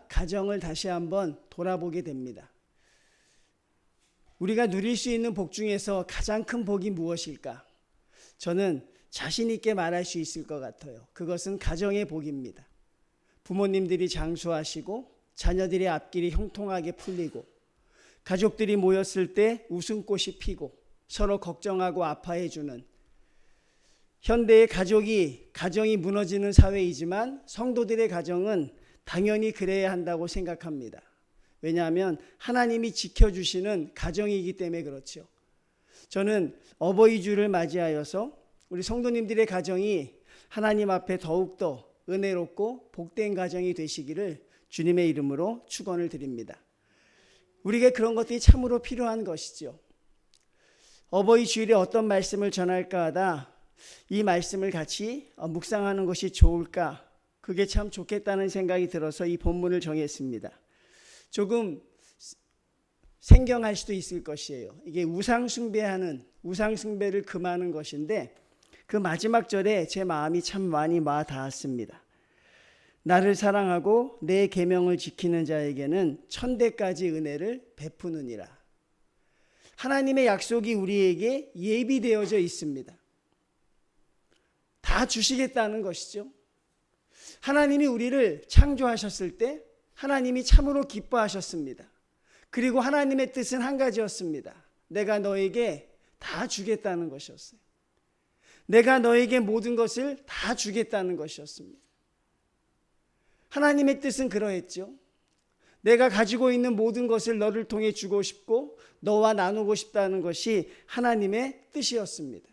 가정을 다시 한번 돌아보게 됩니다. 우리가 누릴 수 있는 복 중에서 가장 큰 복이 무엇일까? 저는 자신 있게 말할 수 있을 것 같아요. 그것은 가정의 복입니다. 부모님들이 장수하시고 자녀들의 앞길이 형통하게 풀리고 가족들이 모였을 때 웃음꽃이 피고 서로 걱정하고 아파해주는 현대의 가정이 무너지는 사회이지만 성도들의 가정은 당연히 그래야 한다고 생각합니다. 왜냐하면 하나님이 지켜주시는 가정이기 때문에 그렇죠. 저는 어버이 주를 맞이하여서 우리 성도님들의 가정이 하나님 앞에 더욱더 은혜롭고 복된 가정이 되시기를 주님의 이름으로 축원을 드립니다. 우리에게 그런 것들이 참으로 필요한 것이죠. 어버이 주일에 어떤 말씀을 전할까 하다 이 말씀을 같이 묵상하는 것이 좋을까? 그게 참 좋겠다는 생각이 들어서 이 본문을 정했습니다. 조금 생경할 수도 있을 것이에요. 이게 우상숭배를 금하는 것인데 그 마지막 절에 제 마음이 참 많이 와 닿았습니다. 나를 사랑하고 내 계명을 지키는 자에게는 천대까지 은혜를 베푸느니라. 하나님의 약속이 우리에게 예비되어져 있습니다. 다 주시겠다는 것이죠. 하나님이 우리를 창조하셨을 때 하나님이 참으로 기뻐하셨습니다. 그리고 하나님의 뜻은 한 가지였습니다. 내가 너에게 다 주겠다는 것이었어요. 내가 너에게 모든 것을 다 주겠다는 것이었습니다. 하나님의 뜻은 그러했죠. 내가 가지고 있는 모든 것을 너를 통해 주고 싶고 너와 나누고 싶다는 것이 하나님의 뜻이었습니다.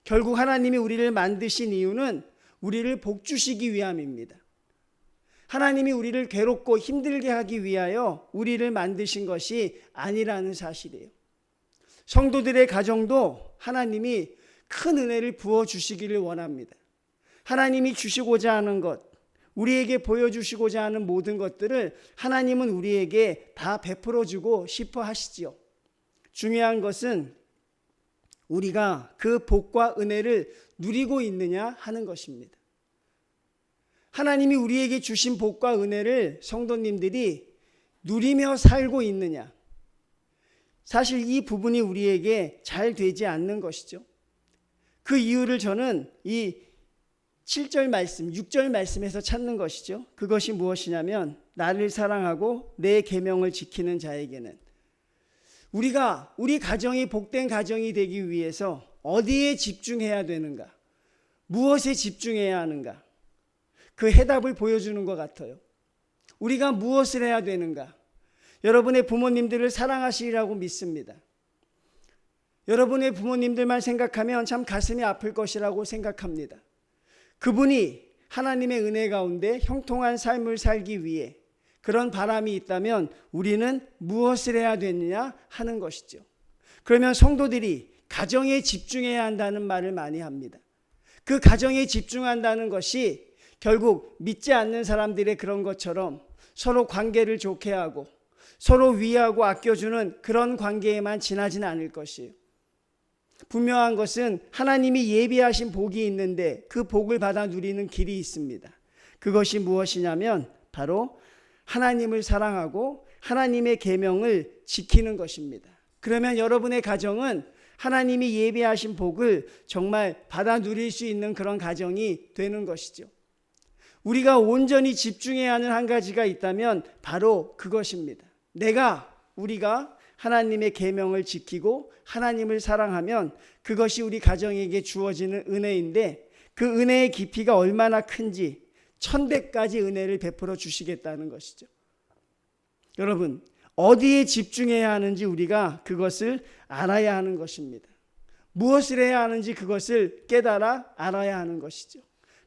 결국 하나님이 우리를 만드신 이유는 우리를 복주시기 위함입니다. 하나님이 우리를 괴롭고 힘들게 하기 위하여 우리를 만드신 것이 아니라는 사실이에요. 성도들의 가정도 하나님이 큰 은혜를 부어주시기를 원합니다. 하나님이 주시고자 하는 것, 우리에게 보여주시고자 하는 모든 것들을 하나님은 우리에게 다 베풀어주고 싶어 하시지요. 중요한 것은 우리가 그 복과 은혜를 누리고 있느냐 하는 것입니다. 하나님이 우리에게 주신 복과 은혜를 성도님들이 누리며 살고 있느냐. 사실 이 부분이 우리에게 잘 되지 않는 것이죠. 그 이유를 저는 이 7절 말씀, 6절 말씀에서 찾는 것이죠. 그것이 무엇이냐면 나를 사랑하고 내 계명을 지키는 자에게는 우리가 우리 가정이 복된 가정이 되기 위해서 어디에 집중해야 되는가? 무엇에 집중해야 하는가? 그 해답을 보여주는 것 같아요. 우리가 무엇을 해야 되는가? 여러분의 부모님들을 사랑하시리라고 믿습니다. 여러분의 부모님들만 생각하면 참 가슴이 아플 것이라고 생각합니다. 그분이 하나님의 은혜 가운데 형통한 삶을 살기 위해 그런 바람이 있다면 우리는 무엇을 해야 되느냐 하는 것이죠. 그러면 성도들이 가정에 집중해야 한다는 말을 많이 합니다. 그 가정에 집중한다는 것이 결국 믿지 않는 사람들의 그런 것처럼 서로 관계를 좋게 하고 서로 위하고 아껴주는 그런 관계에만 지나지는 않을 것이에요. 분명한 것은 하나님이 예비하신 복이 있는데 그 복을 받아 누리는 길이 있습니다. 그것이 무엇이냐면 바로 하나님을 사랑하고 하나님의 계명을 지키는 것입니다. 그러면 여러분의 가정은 하나님이 예비하신 복을 정말 받아 누릴 수 있는 그런 가정이 되는 것이죠. 우리가 온전히 집중해야 하는 한 가지가 있다면 바로 그것입니다. 우리가 하나님의 계명을 지키고 하나님을 사랑하면 그것이 우리 가정에게 주어지는 은혜인데 그 은혜의 깊이가 얼마나 큰지 천대까지 은혜를 베풀어 주시겠다는 것이죠. 여러분, 어디에 집중해야 하는지 우리가 그것을 알아야 하는 것입니다. 무엇을 해야 하는지 그것을 깨달아 알아야 하는 것이죠.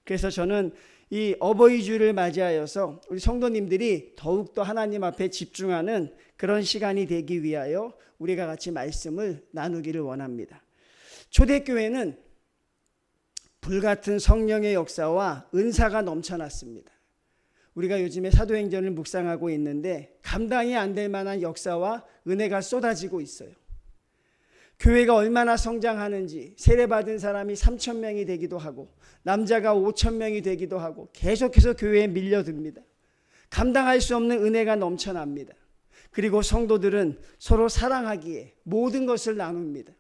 그래서 저는 이 어버이 주를 맞이하여서 우리 성도님들이 더욱더 하나님 앞에 집중하는 그런 시간이 되기 위하여 우리가 같이 말씀을 나누기를 원합니다. 초대교회는 불같은 성령의 역사와 은사가 넘쳐났습니다. 우리가 요즘에 사도행전을 묵상하고 있는데 감당이 안 될 만한 역사와 은혜가 쏟아지고 있어요. 교회가 얼마나 성장하는지 세례받은 사람이 3,000명이 되기도 하고 남자가 5,000명이 되기도 하고 계속해서 교회에 밀려듭니다. 감당할 수 없는 은혜가 넘쳐납니다. 그리고 성도들은 서로 사랑하기에 모든 것을 나눕니다.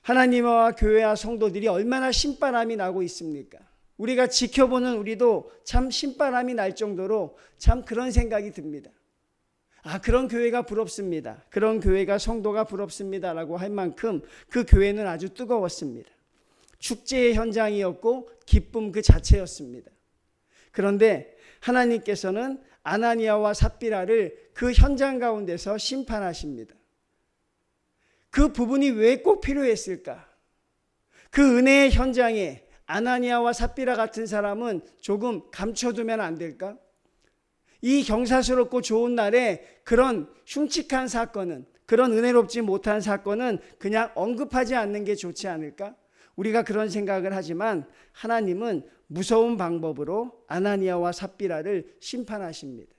하나님과 교회와 성도들이 얼마나 신바람이 나고 있습니까? 우리가 지켜보는 우리도 참 신바람이 날 정도로 참 그런 생각이 듭니다. 그런 교회가 부럽습니다. 그런 교회가 성도가 부럽습니다라고 할 만큼 그 교회는 아주 뜨거웠습니다. 축제의 현장이었고 기쁨 그 자체였습니다. 그런데 하나님께서는 아나니아와 삽비라를 그 현장 가운데서 심판하십니다. 그 부분이 왜 꼭 필요했을까? 그 은혜의 현장에 아나니아와 삽비라 같은 사람은 조금 감춰두면 안 될까? 이 경사스럽고 좋은 날에 그런 흉측한 사건은, 그런 은혜롭지 못한 사건은 그냥 언급하지 않는 게 좋지 않을까? 우리가 그런 생각을 하지만 하나님은 무서운 방법으로 아나니아와 삽비라를 심판하십니다.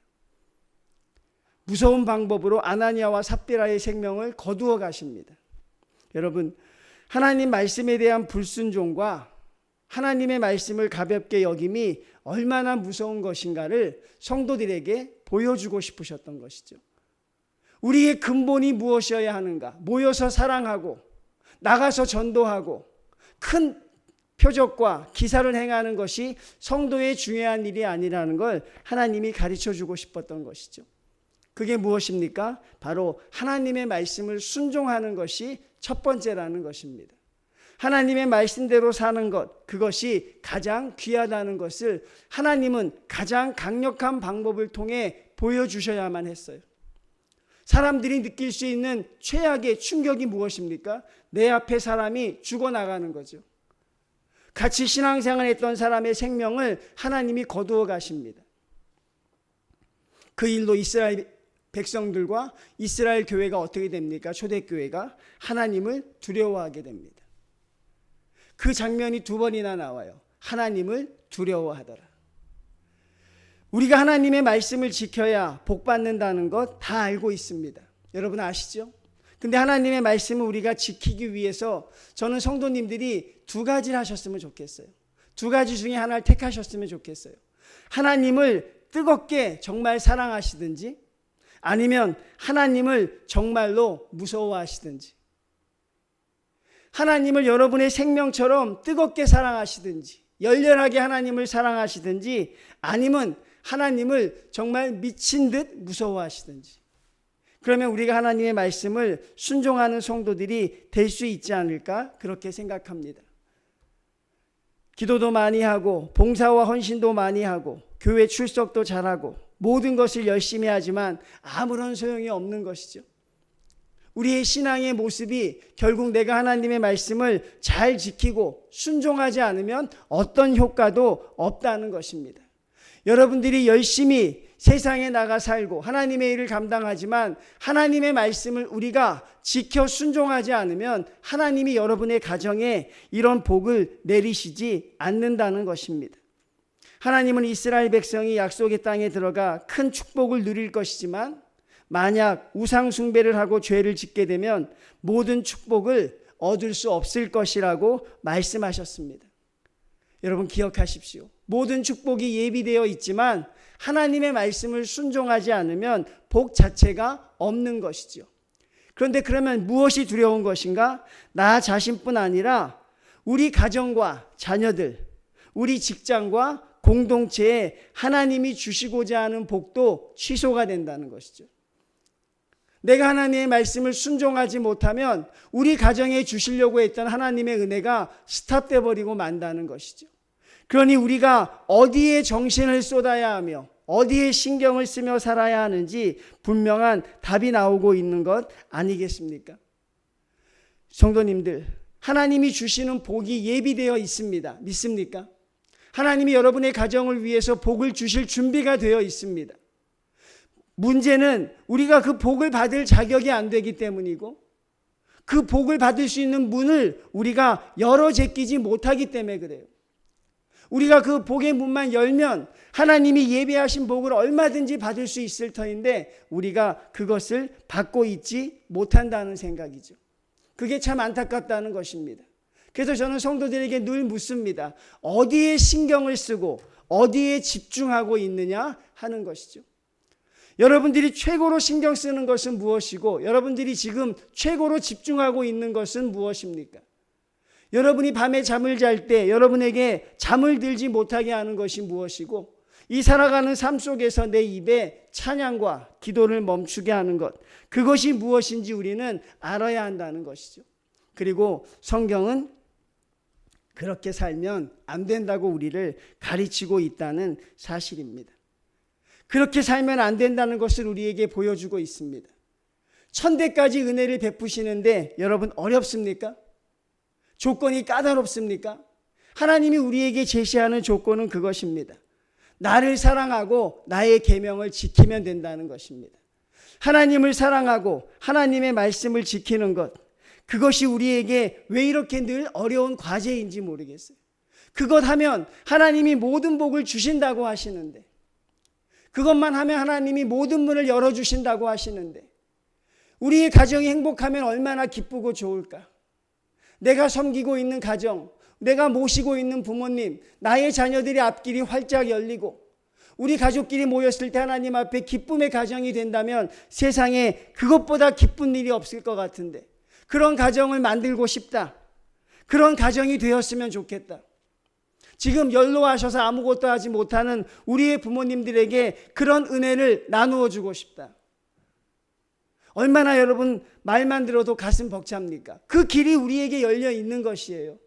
무서운 방법으로 아나니아와 삽비라의 생명을 거두어 가십니다. 여러분, 하나님 말씀에 대한 불순종과 하나님의 말씀을 가볍게 여김이 얼마나 무서운 것인가를 성도들에게 보여주고 싶으셨던 것이죠. 우리의 근본이 무엇이어야 하는가? 모여서 사랑하고 나가서 전도하고 큰 표적과 기사를 행하는 것이 성도의 중요한 일이 아니라는 걸 하나님이 가르쳐주고 싶었던 것이죠. 그게 무엇입니까? 바로 하나님의 말씀을 순종하는 것이 첫 번째라는 것입니다. 하나님의 말씀대로 사는 것, 그것이 가장 귀하다는 것을 하나님은 가장 강력한 방법을 통해 보여주셔야만 했어요. 사람들이 느낄 수 있는 최악의 충격이 무엇입니까? 내 앞에 사람이 죽어나가는 거죠. 같이 신앙생활 했던 사람의 생명을 하나님이 거두어 가십니다. 그 일로 이스라엘 백성들과 이스라엘 교회가 어떻게 됩니까? 초대교회가 하나님을 두려워하게 됩니다. 그 장면이 두 번이나 나와요. 하나님을 두려워하더라. 우리가 하나님의 말씀을 지켜야 복 받는다는 것 다 알고 있습니다. 여러분 아시죠? 근데 하나님의 말씀을 우리가 지키기 위해서 저는 성도님들이 두 가지를 하셨으면 좋겠어요. 두 가지 중에 하나를 택하셨으면 좋겠어요. 하나님을 뜨겁게 정말 사랑하시든지 아니면 하나님을 정말로 무서워하시든지, 하나님을 여러분의 생명처럼 뜨겁게 사랑하시든지 열렬하게 하나님을 사랑하시든지 아니면 하나님을 정말 미친 듯 무서워하시든지, 그러면 우리가 하나님의 말씀을 순종하는 성도들이 될 수 있지 않을까 그렇게 생각합니다. 기도도 많이 하고 봉사와 헌신도 많이 하고 교회 출석도 잘하고 모든 것을 열심히 하지만 아무런 소용이 없는 것이죠. 우리의 신앙의 모습이 결국 내가 하나님의 말씀을 잘 지키고 순종하지 않으면 어떤 효과도 없다는 것입니다. 여러분들이 열심히 세상에 나가 살고 하나님의 일을 감당하지만 하나님의 말씀을 우리가 지켜 순종하지 않으면 하나님이 여러분의 가정에 이런 복을 내리시지 않는다는 것입니다. 하나님은 이스라엘 백성이 약속의 땅에 들어가 큰 축복을 누릴 것이지만 만약 우상 숭배를 하고 죄를 짓게 되면 모든 축복을 얻을 수 없을 것이라고 말씀하셨습니다. 여러분 기억하십시오. 모든 축복이 예비되어 있지만 하나님의 말씀을 순종하지 않으면 복 자체가 없는 것이죠. 그런데 그러면 무엇이 두려운 것인가? 나 자신뿐 아니라 우리 가정과 자녀들, 우리 직장과 공동체에 하나님이 주시고자 하는 복도 취소가 된다는 것이죠. 내가 하나님의 말씀을 순종하지 못하면 우리 가정에 주시려고 했던 하나님의 은혜가 스탑돼 버리고 만다는 것이죠. 그러니 우리가 어디에 정신을 쏟아야 하며 어디에 신경을 쓰며 살아야 하는지 분명한 답이 나오고 있는 것 아니겠습니까? 성도님들, 하나님이 주시는 복이 예비되어 있습니다. 믿습니까? 하나님이 여러분의 가정을 위해서 복을 주실 준비가 되어 있습니다. 문제는 우리가 그 복을 받을 자격이 안 되기 때문이고 그 복을 받을 수 있는 문을 우리가 열어 제끼지 못하기 때문에 그래요. 우리가 그 복의 문만 열면 하나님이 예비하신 복을 얼마든지 받을 수 있을 터인데 우리가 그것을 받고 있지 못한다는 생각이죠. 그게 참 안타깝다는 것입니다. 그래서 저는 성도들에게 늘 묻습니다. 어디에 신경을 쓰고 어디에 집중하고 있느냐 하는 것이죠. 여러분들이 최고로 신경 쓰는 것은 무엇이고 여러분들이 지금 최고로 집중하고 있는 것은 무엇입니까? 여러분이 밤에 잠을 잘 때 여러분에게 잠을 들지 못하게 하는 것이 무엇이고 이 살아가는 삶 속에서 내 입에 찬양과 기도를 멈추게 하는 것, 그것이 무엇인지 우리는 알아야 한다는 것이죠. 그리고 성경은 그렇게 살면 안 된다고 우리를 가르치고 있다는 사실입니다. 그렇게 살면 안 된다는 것을 우리에게 보여주고 있습니다. 1000대까지 은혜를 베푸시는데 여러분 어렵습니까? 조건이 까다롭습니까? 하나님이 우리에게 제시하는 조건은 그것입니다. 나를 사랑하고 나의 계명을 지키면 된다는 것입니다. 하나님을 사랑하고 하나님의 말씀을 지키는 것, 그것이 우리에게 왜 이렇게 늘 어려운 과제인지 모르겠어요. 그것 하면 하나님이 모든 복을 주신다고 하시는데, 그것만 하면 하나님이 모든 문을 열어주신다고 하시는데, 우리의 가정이 행복하면 얼마나 기쁘고 좋을까. 내가 섬기고 있는 가정, 내가 모시고 있는 부모님, 나의 자녀들의 앞길이 활짝 열리고 우리 가족끼리 모였을 때 하나님 앞에 기쁨의 가정이 된다면 세상에 그것보다 기쁜 일이 없을 것 같은데, 그런 가정을 만들고 싶다. 그런 가정이 되었으면 좋겠다. 지금 연로하셔서 아무것도 하지 못하는 우리의 부모님들에게 그런 은혜를 나누어 주고 싶다. 얼마나 여러분 말만 들어도 가슴 벅찹니까? 그 길이 우리에게 열려 있는 것이에요.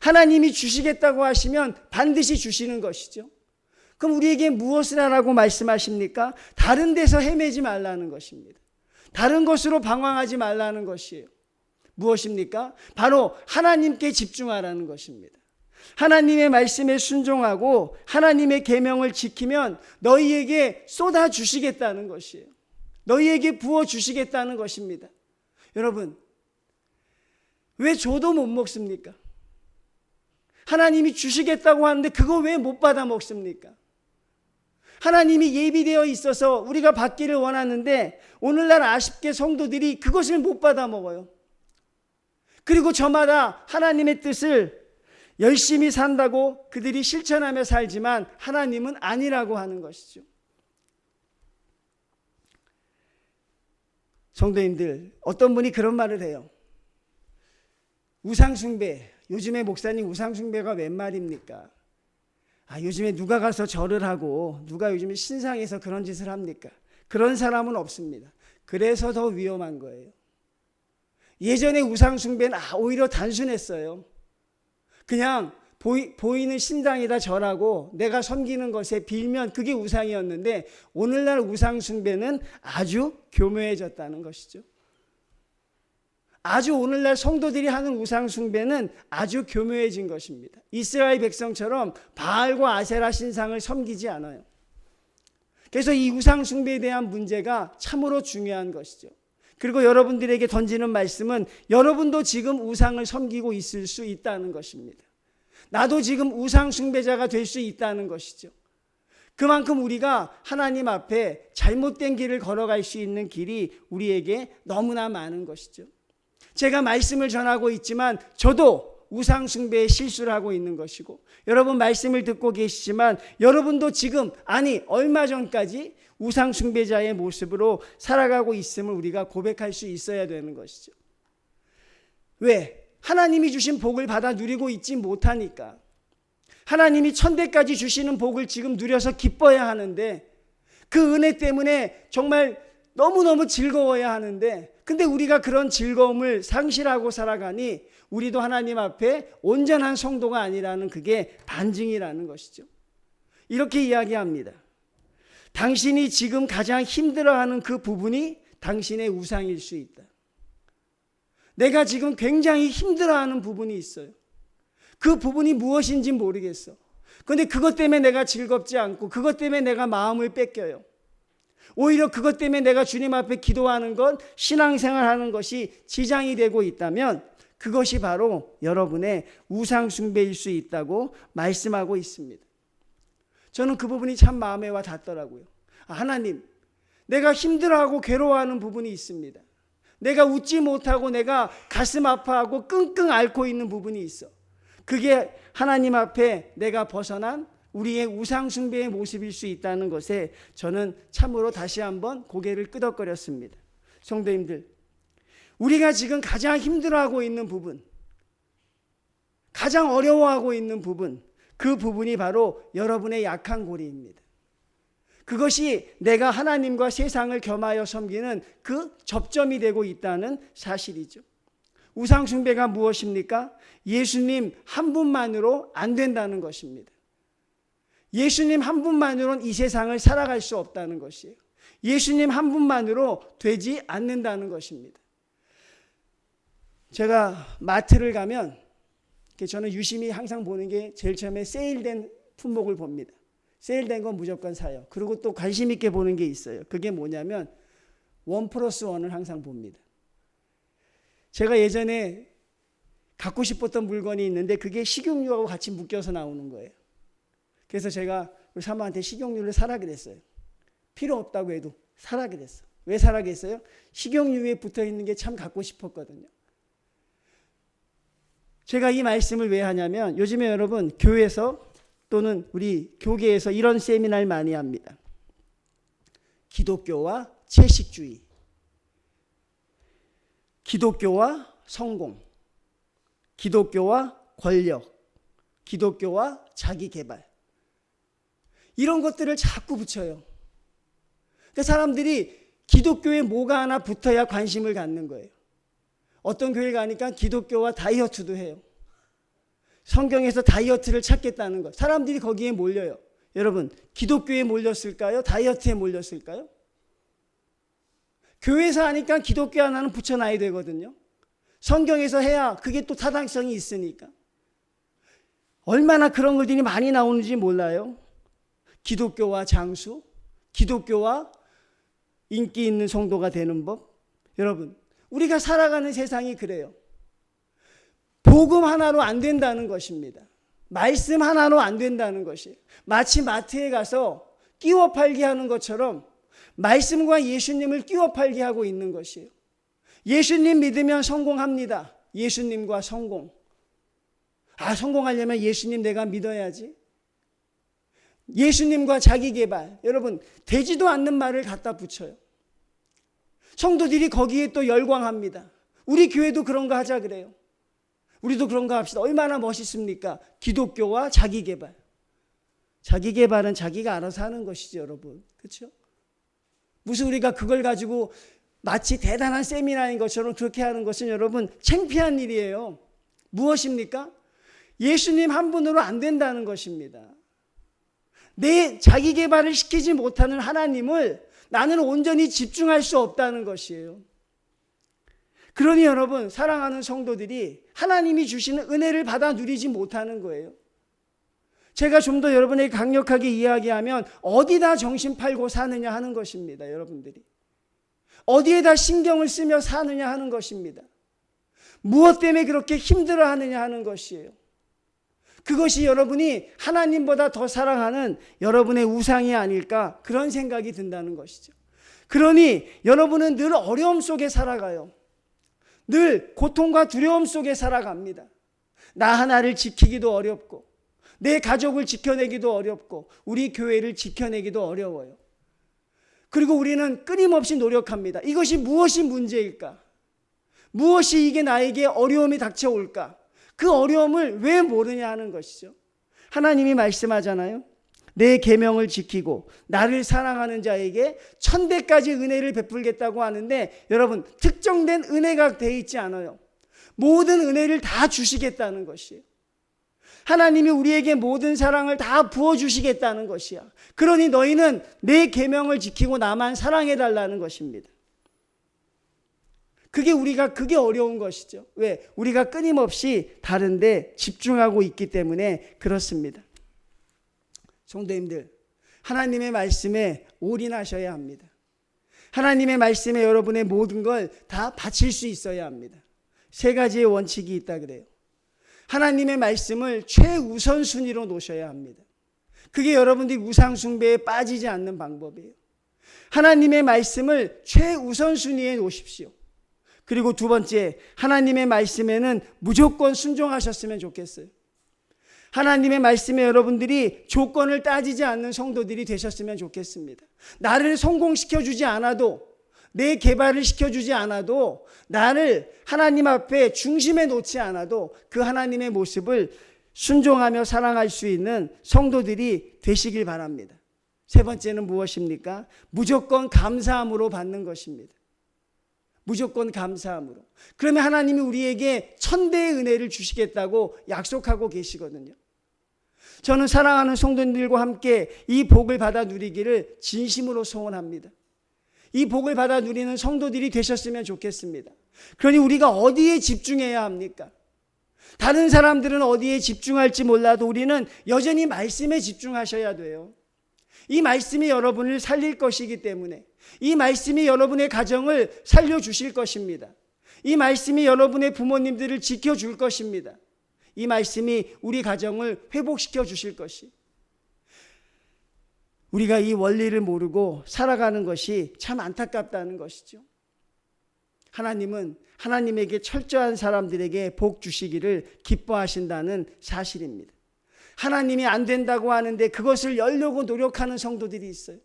하나님이 주시겠다고 하시면 반드시 주시는 것이죠. 그럼 우리에게 무엇을 하라고 말씀하십니까? 다른 데서 헤매지 말라는 것입니다. 다른 것으로 방황하지 말라는 것이에요. 무엇입니까? 바로 하나님께 집중하라는 것입니다. 하나님의 말씀에 순종하고 하나님의 계명을 지키면 너희에게 쏟아 주시겠다는 것이에요. 너희에게 부어 주시겠다는 것입니다. 여러분, 왜 줘도 못 먹습니까? 하나님이 주시겠다고 하는데 그거 왜 못 받아 먹습니까? 하나님이 예비되어 있어서 우리가 받기를 원하는데 오늘날 아쉽게 성도들이 그것을 못 받아 먹어요. 그리고 저마다 하나님의 뜻을 열심히 산다고 그들이 실천하며 살지만 하나님은 아니라고 하는 것이죠. 성도님들, 어떤 분이 그런 말을 해요. 우상숭배, 요즘에 목사님 우상숭배가 웬 말입니까? 요즘에 누가 가서 절을 하고 누가 요즘에 신상에서 그런 짓을 합니까? 그런 사람은 없습니다. 그래서 더 위험한 거예요. 예전에 우상숭배는 오히려 단순했어요. 그냥 보이는 신당에다 절하고 내가 섬기는 것에 빌면 그게 우상이었는데 오늘날 우상숭배는 아주 교묘해졌다는 것이죠. 아주 오늘날 성도들이 하는 우상숭배는 아주 교묘해진 것입니다. 이스라엘 백성처럼 바알과 아세라 신상을 섬기지 않아요. 그래서 이 우상숭배에 대한 문제가 참으로 중요한 것이죠. 그리고 여러분들에게 던지는 말씀은 여러분도 지금 우상을 섬기고 있을 수 있다는 것입니다. 나도 지금 우상숭배자가 될 수 있다는 것이죠. 그만큼 우리가 하나님 앞에 잘못된 길을 걸어갈 수 있는 길이 우리에게 너무나 많은 것이죠. 제가 말씀을 전하고 있지만 저도 우상숭배에 실수를 하고 있는 것이고, 여러분 말씀을 듣고 계시지만 여러분도 지금 얼마 전까지 우상숭배자의 모습으로 살아가고 있음을 우리가 고백할 수 있어야 되는 것이죠. 왜? 하나님이 주신 복을 받아 누리고 있지 못하니까. 하나님이 1000대까지 주시는 복을 지금 누려서 기뻐야 하는데, 그 은혜 때문에 정말 너무너무 즐거워야 하는데, 근데 우리가 그런 즐거움을 상실하고 살아가니 우리도 하나님 앞에 온전한 성도가 아니라는, 그게 반증이라는 것이죠. 이렇게 이야기합니다. 당신이 지금 가장 힘들어하는 그 부분이 당신의 우상일 수 있다. 내가 지금 굉장히 힘들어하는 부분이 있어요. 그 부분이 무엇인지 모르겠어. 그런데 그것 때문에 내가 즐겁지 않고 그것 때문에 내가 마음을 뺏겨요. 오히려 그것 때문에 내가 주님 앞에 기도하는 것, 신앙생활하는 것이 지장이 되고 있다면 그것이 바로 여러분의 우상숭배일 수 있다고 말씀하고 있습니다. 저는 그 부분이 참 마음에 와 닿더라고요. 하나님, 내가 힘들어하고 괴로워하는 부분이 있습니다. 내가 웃지 못하고 내가 가슴 아파하고 끙끙 앓고 있는 부분이 있어. 그게 하나님 앞에 내가 벗어난 우리의 우상숭배의 모습일 수 있다는 것에 저는 참으로 다시 한번 고개를 끄덕거렸습니다. 성도님들, 우리가 지금 가장 힘들어하고 있는 부분, 가장 어려워하고 있는 부분, 그 부분이 바로 여러분의 약한 고리입니다. 그것이 내가 하나님과 세상을 겸하여 섬기는 그 접점이 되고 있다는 사실이죠. 우상숭배가 무엇입니까? 예수님 한 분만으로 안 된다는 것입니다. 예수님 한 분만으로는 이 세상을 살아갈 수 없다는 것이에요. 예수님 한 분만으로 되지 않는다는 것입니다. 제가 마트를 가면 저는 유심히 항상 보는 게 제일 처음에 세일된 품목을 봅니다. 세일된 건 무조건 사요. 그리고 또 관심 있게 보는 게 있어요. 그게 뭐냐면 1+1을 항상 봅니다. 제가 예전에 갖고 싶었던 물건이 있는데 그게 식용유하고 같이 묶여서 나오는 거예요. 그래서 제가 우리 사모한테 식용유를 사라 그랬어요. 필요 없다고 해도 사라 그랬어. 왜 사라 그랬어요? 식용유에 붙어 있는 게 참 갖고 싶었거든요. 제가 이 말씀을 왜 하냐면 요즘에 여러분 교회에서 또는 우리 교계에서 이런 세미나를 많이 합니다. 기독교와 채식주의, 기독교와 성공, 기독교와 권력, 기독교와 자기개발, 이런 것들을 자꾸 붙여요. 그러니까 사람들이 기독교에 뭐가 하나 붙어야 관심을 갖는 거예요. 어떤 교회 가니까 기독교와 다이어트도 해요. 성경에서 다이어트를 찾겠다는 것. 사람들이 거기에 몰려요. 여러분, 기독교에 몰렸을까요? 다이어트에 몰렸을까요? 교회에서 하니까 기독교 하나는 붙여놔야 되거든요. 성경에서 해야 그게 또 타당성이 있으니까. 얼마나 그런 것들이 많이 나오는지 몰라요. 기독교와 장수, 기독교와 인기 있는 성도가 되는 법. 여러분, 우리가 살아가는 세상이 그래요. 복음 하나로 안 된다는 것입니다. 말씀 하나로 안 된다는 것이에요. 마치 마트에 가서 끼워 팔기 하는 것처럼 말씀과 예수님을 끼워 팔기 하고 있는 것이에요. 예수님 믿으면 성공합니다. 예수님과 성공. 성공하려면 예수님 내가 믿어야지. 예수님과 자기개발. 여러분, 되지도 않는 말을 갖다 붙여요. 성도들이 거기에 또 열광합니다. 우리 교회도 그런 거 하자 그래요. 우리도 그런 거 합시다. 얼마나 멋있습니까? 기독교와 자기개발. 자기개발은 자기가 알아서 하는 것이죠, 여러분. 그렇죠? 무슨 우리가 그걸 가지고 마치 대단한 세미나인 것처럼 그렇게 하는 것은 여러분 창피한 일이에요. 무엇입니까? 예수님 한 분으로 안 된다는 것입니다. 내 자기개발을 시키지 못하는 하나님을 나는 온전히 집중할 수 없다는 것이에요. 그러니 여러분, 사랑하는 성도들이 하나님이 주시는 은혜를 받아 누리지 못하는 거예요. 제가 좀 더 여러분에게 강력하게 이야기하면 어디다 정신 팔고 사느냐 하는 것입니다. 여러분들이 어디에다 신경을 쓰며 사느냐 하는 것입니다. 무엇 때문에 그렇게 힘들어 하느냐 하는 것이에요. 그것이 여러분이 하나님보다 더 사랑하는 여러분의 우상이 아닐까, 그런 생각이 든다는 것이죠. 그러니 여러분은 늘 어려움 속에 살아가요. 늘 고통과 두려움 속에 살아갑니다. 나 하나를 지키기도 어렵고, 내 가족을 지켜내기도 어렵고, 우리 교회를 지켜내기도 어려워요. 그리고 우리는 끊임없이 노력합니다. 이것이 무엇이 문제일까? 무엇이 이게 나에게 어려움이 닥쳐올까? 그 어려움을 왜 모르냐 하는 것이죠. 하나님이 말씀하잖아요. 내 계명을 지키고 나를 사랑하는 자에게 1000배까지 은혜를 베풀겠다고 하는데, 여러분, 특정된 은혜가 돼 있지 않아요. 모든 은혜를 다 주시겠다는 것이에요. 하나님이 우리에게 모든 사랑을 다 부어주시겠다는 것이야. 그러니 너희는 내 계명을 지키고 나만 사랑해달라는 것입니다. 그게 어려운 것이죠. 왜? 우리가 끊임없이 다른데 집중하고 있기 때문에 그렇습니다. 성도님들, 하나님의 말씀에 올인하셔야 합니다. 하나님의 말씀에 여러분의 모든 걸 다 바칠 수 있어야 합니다. 3가지의 원칙이 있다 그래요. 하나님의 말씀을 최우선순위로 놓으셔야 합니다. 그게 여러분들이 우상숭배에 빠지지 않는 방법이에요. 하나님의 말씀을 최우선순위에 놓으십시오. 그리고 2번째, 하나님의 말씀에는 무조건 순종하셨으면 좋겠어요. 하나님의 말씀에 여러분들이 조건을 따지지 않는 성도들이 되셨으면 좋겠습니다. 나를 성공시켜주지 않아도, 내 개발을 시켜주지 않아도, 나를 하나님 앞에 중심에 놓지 않아도 그 하나님의 모습을 순종하며 사랑할 수 있는 성도들이 되시길 바랍니다. 세 번째는 무엇입니까? 무조건 감사함으로 받는 것입니다. 무조건 감사함으로. 그러면 하나님이 우리에게 천대의 은혜를 주시겠다고 약속하고 계시거든요. 저는 사랑하는 성도님들과 함께 이 복을 받아 누리기를 진심으로 소원합니다. 이 복을 받아 누리는 성도들이 되셨으면 좋겠습니다. 그러니 우리가 어디에 집중해야 합니까? 다른 사람들은 어디에 집중할지 몰라도 우리는 여전히 말씀에 집중하셔야 돼요. 이 말씀이 여러분을 살릴 것이기 때문에, 이 말씀이 여러분의 가정을 살려주실 것입니다. 이 말씀이 여러분의 부모님들을 지켜줄 것입니다. 이 말씀이 우리 가정을 회복시켜 주실 것이. 우리가 이 원리를 모르고 살아가는 것이 참 안타깝다는 것이죠. 하나님은 하나님에게 철저한 사람들에게 복 주시기를 기뻐하신다는 사실입니다. 하나님이 안 된다고 하는데 그것을 열려고 노력하는 성도들이 있어요.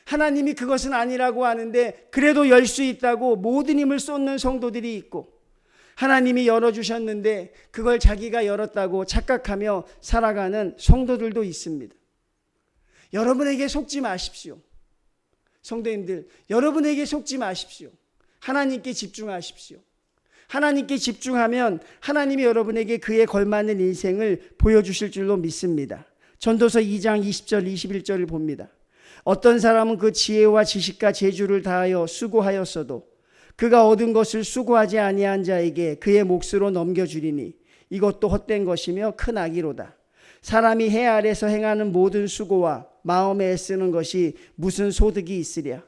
하나님이 그것은 아니라고 하는데 그래도 열 수 있다고 모든 힘을 쏟는 성도들이 있고, 하나님이 열어주셨는데 그걸 자기가 열었다고 착각하며 살아가는 성도들도 있습니다. 여러분에게 속지 마십시오. 성도님들, 여러분에게 속지 마십시오. 하나님께 집중하십시오. 하나님께 집중하면 하나님이 여러분에게 그에 걸맞는 인생을 보여주실 줄로 믿습니다. 전도서 2장 20절 21절을 봅니다. 어떤 사람은 그 지혜와 지식과 재주를 다하여 수고하였어도 그가 얻은 것을 수고하지 아니한 자에게 그의 몫으로 넘겨주리니 이것도 헛된 것이며 큰 악이로다. 사람이 해 아래서 행하는 모든 수고와 마음에 애쓰는 것이 무슨 소득이 있으랴.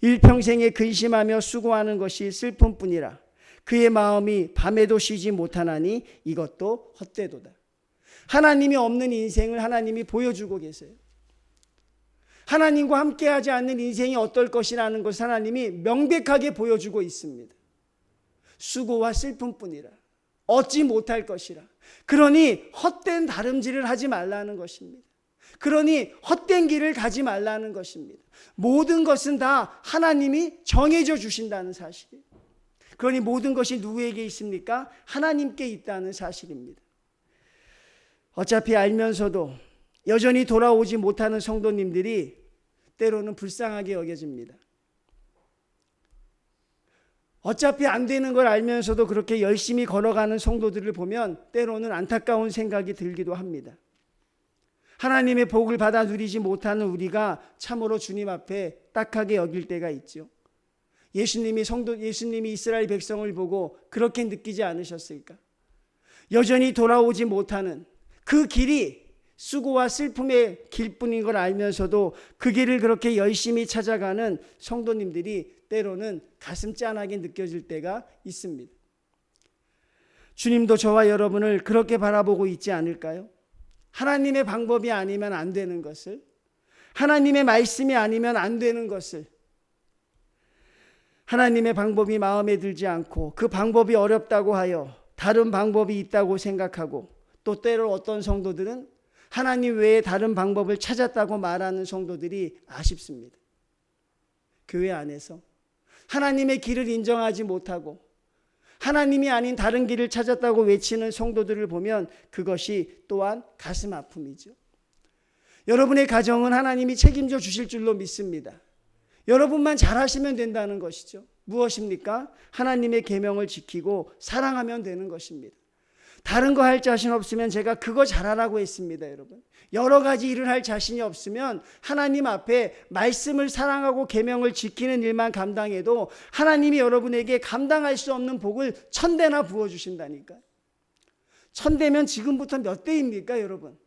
일평생에 근심하며 수고하는 것이 슬픔뿐이라. 그의 마음이 밤에도 쉬지 못하나니 이것도 헛되도다. 하나님이 없는 인생을 하나님이 보여주고 계세요. 하나님과 함께하지 않는 인생이 어떨 것이라는 것을 하나님이 명백하게 보여주고 있습니다. 수고와 슬픔뿐이라. 얻지 못할 것이라. 그러니 헛된 다름질을 하지 말라는 것입니다. 그러니 헛된 길을 가지 말라는 것입니다. 모든 것은 다 하나님이 정해져 주신다는 사실이에요. 그러니 모든 것이 누구에게 있습니까? 하나님께 있다는 사실입니다. 어차피 알면서도 여전히 돌아오지 못하는 성도님들이 때로는 불쌍하게 여겨집니다. 어차피 안 되는 걸 알면서도 그렇게 열심히 걸어가는 성도들을 보면 때로는 안타까운 생각이 들기도 합니다. 하나님의 복을 받아 누리지 못하는 우리가 참으로 주님 앞에 딱하게 여길 때가 있죠. 예수님이 이스라엘 백성을 보고 그렇게 느끼지 않으셨을까? 여전히 돌아오지 못하는 그 길이 수고와 슬픔의 길뿐인 걸 알면서도 그 길을 그렇게 열심히 찾아가는 성도님들이 때로는 가슴 짠하게 느껴질 때가 있습니다. 주님도 저와 여러분을 그렇게 바라보고 있지 않을까요? 하나님의 방법이 아니면 안 되는 것을, 하나님의 말씀이 아니면 안 되는 것을, 하나님의 방법이 마음에 들지 않고 그 방법이 어렵다고 하여 다른 방법이 있다고 생각하고, 또 때로 어떤 성도들은 하나님 외에 다른 방법을 찾았다고 말하는 성도들이 아쉽습니다. 교회 안에서 하나님의 길을 인정하지 못하고 하나님이 아닌 다른 길을 찾았다고 외치는 성도들을 보면 그것이 또한 가슴 아픔이죠. 여러분의 가정은 하나님이 책임져 주실 줄로 믿습니다. 여러분만 잘하시면 된다는 것이죠. 무엇입니까? 하나님의 계명을 지키고 사랑하면 되는 것입니다. 다른 거 할 자신 없으면 제가 그거 잘하라고 했습니다, 여러분. 여러 가지 일을 할 자신이 없으면 하나님 앞에 말씀을 사랑하고 계명을 지키는 일만 감당해도 하나님이 여러분에게 감당할 수 없는 복을 1000대나 부어주신다니까요. 1000대면 지금부터 몇 대입니까, 여러분?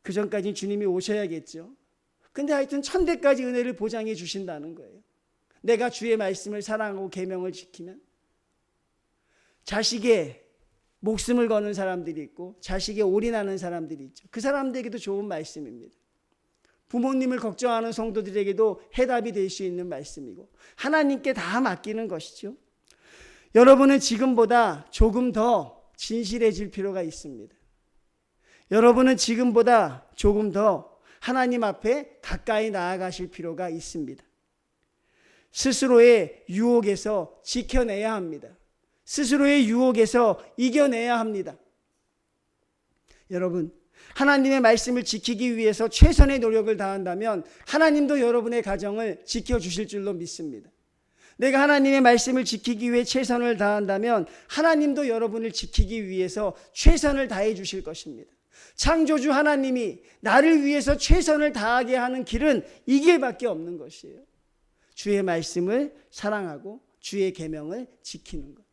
그 전까지는 주님이 오셔야겠죠. 근데 하여튼 1000대까지 은혜를 보장해 주신다는 거예요. 내가 주의 말씀을 사랑하고 계명을 지키면. 자식의 목숨을 거는 사람들이 있고 자식에 올인하는 사람들이 있죠. 그 사람들에게도 좋은 말씀입니다. 부모님을 걱정하는 성도들에게도 해답이 될 수 있는 말씀이고 하나님께 다 맡기는 것이죠. 여러분은 지금보다 조금 더 진실해질 필요가 있습니다. 여러분은 지금보다 조금 더 하나님 앞에 가까이 나아가실 필요가 있습니다. 스스로의 유혹에서 지켜내야 합니다. 스스로의 유혹에서 이겨내야 합니다. 여러분, 하나님의 말씀을 지키기 위해서 최선의 노력을 다한다면 하나님도 여러분의 가정을 지켜주실 줄로 믿습니다. 내가 하나님의 말씀을 지키기 위해 최선을 다한다면 하나님도 여러분을 지키기 위해서 최선을 다해 주실 것입니다. 창조주 하나님이 나를 위해서 최선을 다하게 하는 길은 이 길밖에 없는 것이에요. 주의 말씀을 사랑하고 주의 계명을 지키는 것.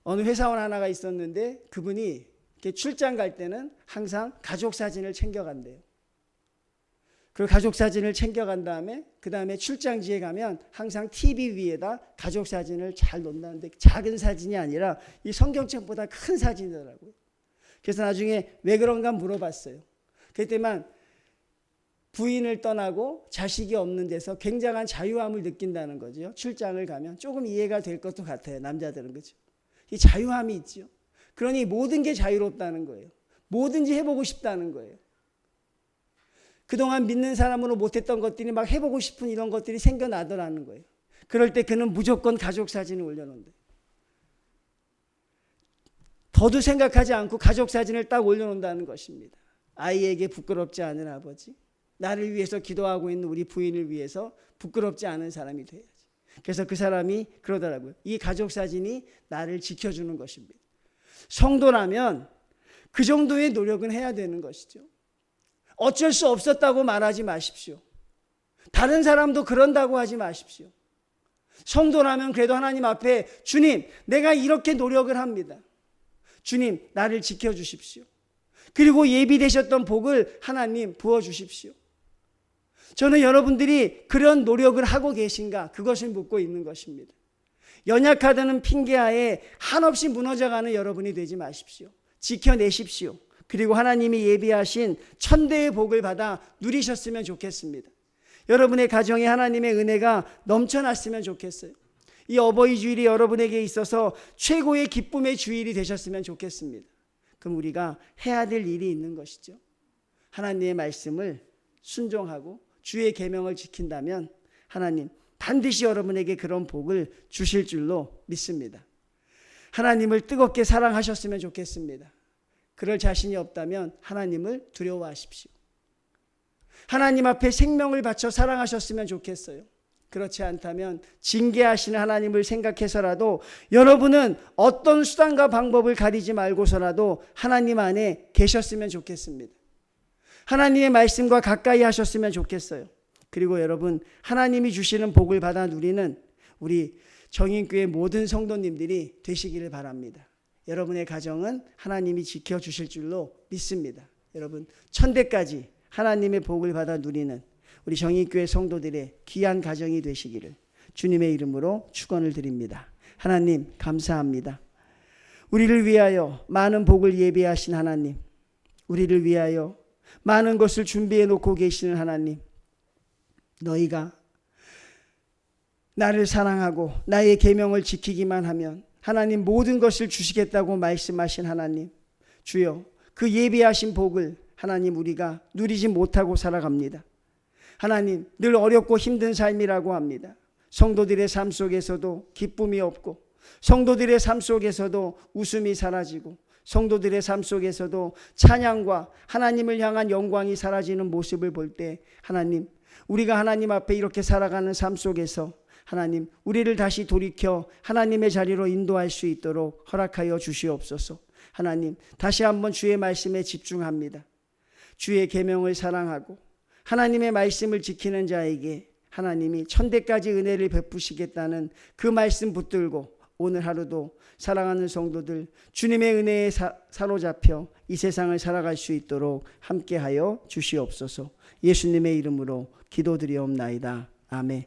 어느 회사원 하나가 있었는데 그분이 이렇게 출장 갈 때는 항상 가족 사진을 챙겨간대요. 그 가족 사진을 챙겨간 다음에 그 다음에 출장지에 가면 항상 TV 위에다 가족 사진을 잘 놓는다는데 작은 사진이 아니라 이 성경책보다 큰 사진이더라고요. 그래서 나중에 왜 그런가 물어봤어요. 그때만 부인을 떠나고 자식이 없는 데서 굉장한 자유함을 느낀다는 거죠. 출장을 가면 조금 이해가 될 것도 같아요. 남자들은 그렇죠. 이 자유함이 있죠. 그러니 모든 게 자유롭다는 거예요. 뭐든지 해보고 싶다는 거예요. 그동안 믿는 사람으로 못했던 것들이 막 해보고 싶은 이런 것들이 생겨나더라는 거예요. 그럴 때 그는 무조건 가족 사진을 올려놓는다. 더도 생각하지 않고 가족 사진을 딱 올려놓는다는 것입니다. 아이에게 부끄럽지 않은 아버지, 나를 위해서 기도하고 있는 우리 부인을 위해서 부끄럽지 않은 사람이 돼야지. 그래서 그 사람이 그러더라고요. 이 가족 사진이 나를 지켜주는 것입니다. 성도라면 그 정도의 노력은 해야 되는 것이죠. 어쩔 수 없었다고 말하지 마십시오. 다른 사람도 그런다고 하지 마십시오. 성도라면 그래도 하나님 앞에 주님, 내가 이렇게 노력을 합니다. 주님, 나를 지켜주십시오. 그리고 예비되셨던 복을 하나님 부어주십시오. 저는 여러분들이 그런 노력을 하고 계신가 그것을 묻고 있는 것입니다. 연약하다는 핑계하에 한없이 무너져가는 여러분이 되지 마십시오. 지켜내십시오. 그리고 하나님이 예비하신 천대의 복을 받아 누리셨으면 좋겠습니다. 여러분의 가정에 하나님의 은혜가 넘쳐났으면 좋겠어요. 이 어버이 주일이 여러분에게 있어서 최고의 기쁨의 주일이 되셨으면 좋겠습니다. 그럼 우리가 해야 될 일이 있는 것이죠. 하나님의 말씀을 순종하고 주의 계명을 지킨다면 하나님 반드시 여러분에게 그런 복을 주실 줄로 믿습니다. 하나님을 뜨겁게 사랑하셨으면 좋겠습니다. 그럴 자신이 없다면 하나님을 두려워하십시오. 하나님 앞에 생명을 바쳐 사랑하셨으면 좋겠어요. 그렇지 않다면 징계하시는 하나님을 생각해서라도 여러분은 어떤 수단과 방법을 가리지 말고서라도 하나님 안에 계셨으면 좋겠습니다. 하나님의 말씀과 가까이 하셨으면 좋겠어요. 그리고 여러분, 하나님이 주시는 복을 받아 누리는 우리 정인교회 모든 성도님들이 되시기를 바랍니다. 여러분의 가정은 하나님이 지켜주실 줄로 믿습니다. 여러분, 천대까지 하나님의 복을 받아 누리는 우리 정인교회 성도들의 귀한 가정이 되시기를 주님의 이름으로 축원을 드립니다. 하나님 감사합니다. 우리를 위하여 많은 복을 예비하신 하나님, 우리를 위하여 많은 것을 준비해 놓고 계시는 하나님, 너희가 나를 사랑하고 나의 계명을 지키기만 하면 하나님 모든 것을 주시겠다고 말씀하신 하나님, 주여 그 예비하신 복을 하나님 우리가 누리지 못하고 살아갑니다. 하나님, 늘 어렵고 힘든 삶이라고 합니다. 성도들의 삶 속에서도 기쁨이 없고, 성도들의 삶 속에서도 웃음이 사라지고, 성도들의 삶 속에서도 찬양과 하나님을 향한 영광이 사라지는 모습을 볼 때 하나님, 우리가 하나님 앞에 이렇게 살아가는 삶 속에서 하나님, 우리를 다시 돌이켜 하나님의 자리로 인도할 수 있도록 허락하여 주시옵소서. 하나님, 다시 한번 주의 말씀에 집중합니다. 주의 계명을 사랑하고 하나님의 말씀을 지키는 자에게 하나님이 천대까지 은혜를 베푸시겠다는 그 말씀 붙들고 오늘 하루도 사랑하는 성도들 주님의 은혜에 사로잡혀 이 세상을 살아갈 수 있도록 함께하여 주시옵소서. 예수님의 이름으로 기도드리옵나이다. 아멘.